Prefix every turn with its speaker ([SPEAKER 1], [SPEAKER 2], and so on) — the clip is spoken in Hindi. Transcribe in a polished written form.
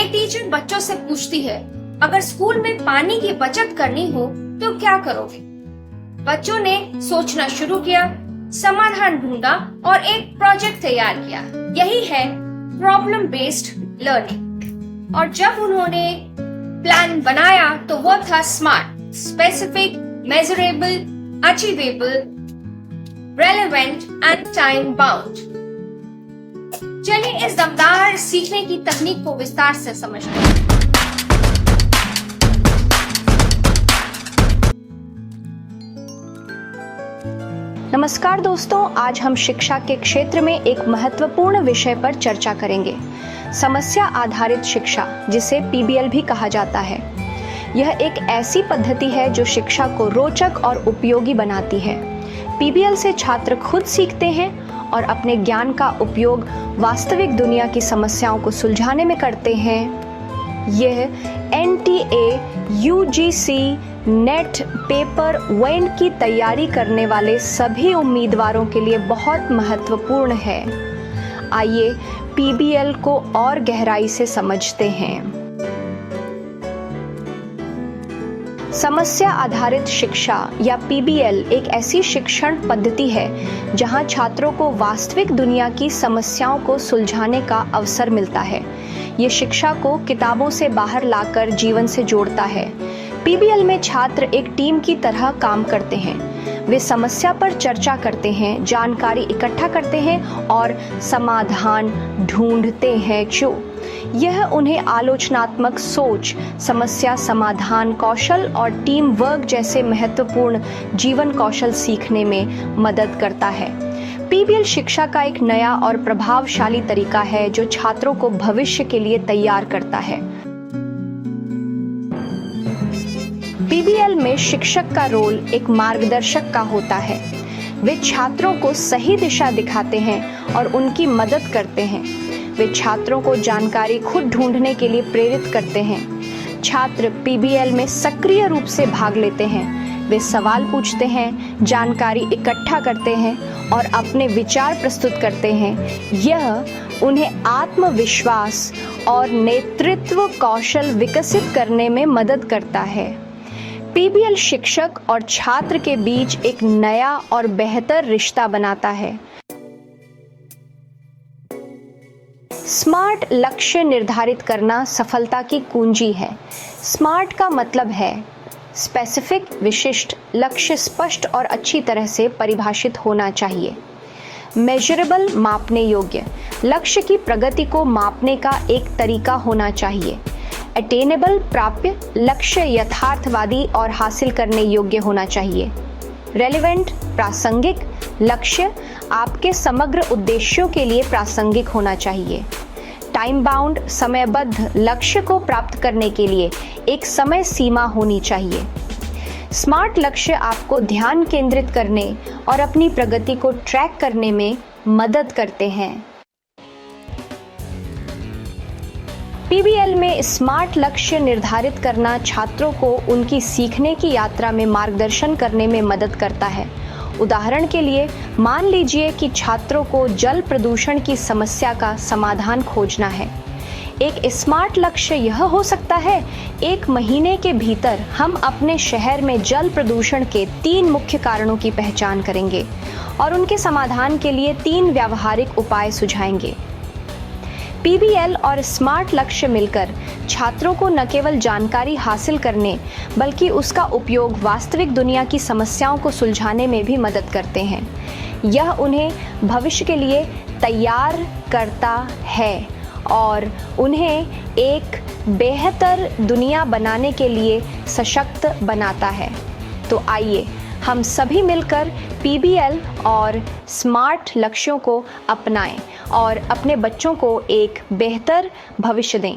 [SPEAKER 1] एक टीचर बच्चों से पूछती है, अगर स्कूल में पानी की बचत करनी हो तो क्या करोगे? बच्चों ने सोचना शुरू किया, समाधान ढूंढा और एक प्रोजेक्ट तैयार किया। यही है प्रॉब्लम बेस्ड लर्निंग। और जब उन्होंने प्लान बनाया तो वो था smart, specific, measurable, achievable, relevant and time bound. चलिए इस दमदार सीखने की तकनीक को विस्तार से समझते हैं।
[SPEAKER 2] नमस्कार दोस्तों, आज हम शिक्षा के क्षेत्र में एक महत्वपूर्ण विषय पर चर्चा करेंगे, समस्या आधारित शिक्षा, जिसे पीबीएल भी कहा जाता है। यह एक ऐसी पद्धति है जो शिक्षा को रोचक और उपयोगी बनाती है। पीबीएल से छात्र खुद सीखते हैं और अपने ज्ञान का उपयोग वास्तविक दुनिया की समस्याओं को सुलझाने में करते हैं। यह NTA, UGC, net, paper, went की तैयारी करने वाले सभी उम्मीदवारों के लिए बहुत महत्वपूर्ण है। आइए पीबीएल को और गहराई से समझते हैं। समस्या आधारित शिक्षा या पीबीएल एक ऐसी शिक्षण पद्धति है जहां छात्रों को वास्तविक दुनिया की समस्याओं को सुलझाने का अवसर मिलता है। ये शिक्षा को किताबों से बाहर लाकर जीवन से जोड़ता है। पीबीएल में छात्र एक टीम की तरह काम करते हैं। वे समस्या पर चर्चा करते हैं, जानकारी इकट्ठा करते हैं और समाधान ढूंढते हैं। यह उन्हें आलोचनात्मक सोच, समस्या समाधान कौशल और टीम वर्क जैसे महत्वपूर्ण जीवन कौशल सीखने में मदद करता है। पीबीएल शिक्षा का एक नया और प्रभावशाली तरीका है जो छात्रों को भविष्य के लिए तैयार करता है। पीबीएल में शिक्षक का रोल एक मार्गदर्शक का होता है। वे छात्रों को सही दिशा दिखाते हैं और उनकी मदद करते हैं। वे छात्रों को जानकारी खुद ढूंढने के लिए प्रेरित करते हैं। छात्र पीबीएल में सक्रिय रूप से भाग लेते हैं। वे सवाल पूछते हैं, जानकारी इकट्ठा करते हैं और अपने विचार प्रस्तुत करते हैं। यह उन्हें आत्मविश्वास और नेतृत्व कौशल विकसित करने में मदद करता है। पीबीएल शिक्षक और छात्र के बीच एक नया और बेहतर रिश्ता बनाता है। स्मार्ट लक्ष्य निर्धारित करना सफलता की कुंजी है। स्मार्ट का मतलब है स्पेसिफिक, विशिष्ट, लक्ष्य स्पष्ट और अच्छी तरह से परिभाषित होना चाहिए। मेजरेबल, मापने योग्य, लक्ष्य की प्रगति को मापने का एक तरीका होना चाहिए। अटेनेबल, प्राप्य, लक्ष्य यथार्थवादी और हासिल करने योग्य होना चाहिए। रेलेवेंट, प्रासंगिक, लक्ष्य आपके समग्र उद्देश्यों के लिए प्रासंगिक होना चाहिए। टाइम बाउंड, समयबद्ध, लक्ष्य को प्राप्त करने के लिए एक समय सीमा होनी चाहिए। स्मार्ट लक्ष्य आपको ध्यान केंद्रित करने और अपनी प्रगति को ट्रैक करने में मदद करते हैं। पीबीएल में स्मार्ट लक्ष्य निर्धारित करना छात्रों को उनकी सीखने की यात्रा में मार्गदर्शन करने में मदद करता है। उदाहरण के लिए, मान लीजिए कि छात्रों को जल प्रदूषण की समस्या का समाधान खोजना है। एक स्मार्ट लक्ष्य यह हो सकता है, 1 महीने के भीतर हम अपने शहर में जल प्रदूषण के 3 मुख्य कारणों की पहचान करेंगे और उनके समाधान के लिए 3 व्यावहारिक उपाय सुझाएंगे। पीबीएल और स्मार्ट लक्ष्य मिलकर छात्रों को न केवल जानकारी हासिल करने बल्कि उसका उपयोग वास्तविक दुनिया की समस्याओं को सुलझाने में भी मदद करते हैं। यह उन्हें भविष्य के लिए तैयार करता है और उन्हें एक बेहतर दुनिया बनाने के लिए सशक्त बनाता है। तो आइए हम सभी मिलकर पीबीएल और स्मार्ट लक्ष्यों को अपनाएं और अपने बच्चों को एक बेहतर भविष्य दें।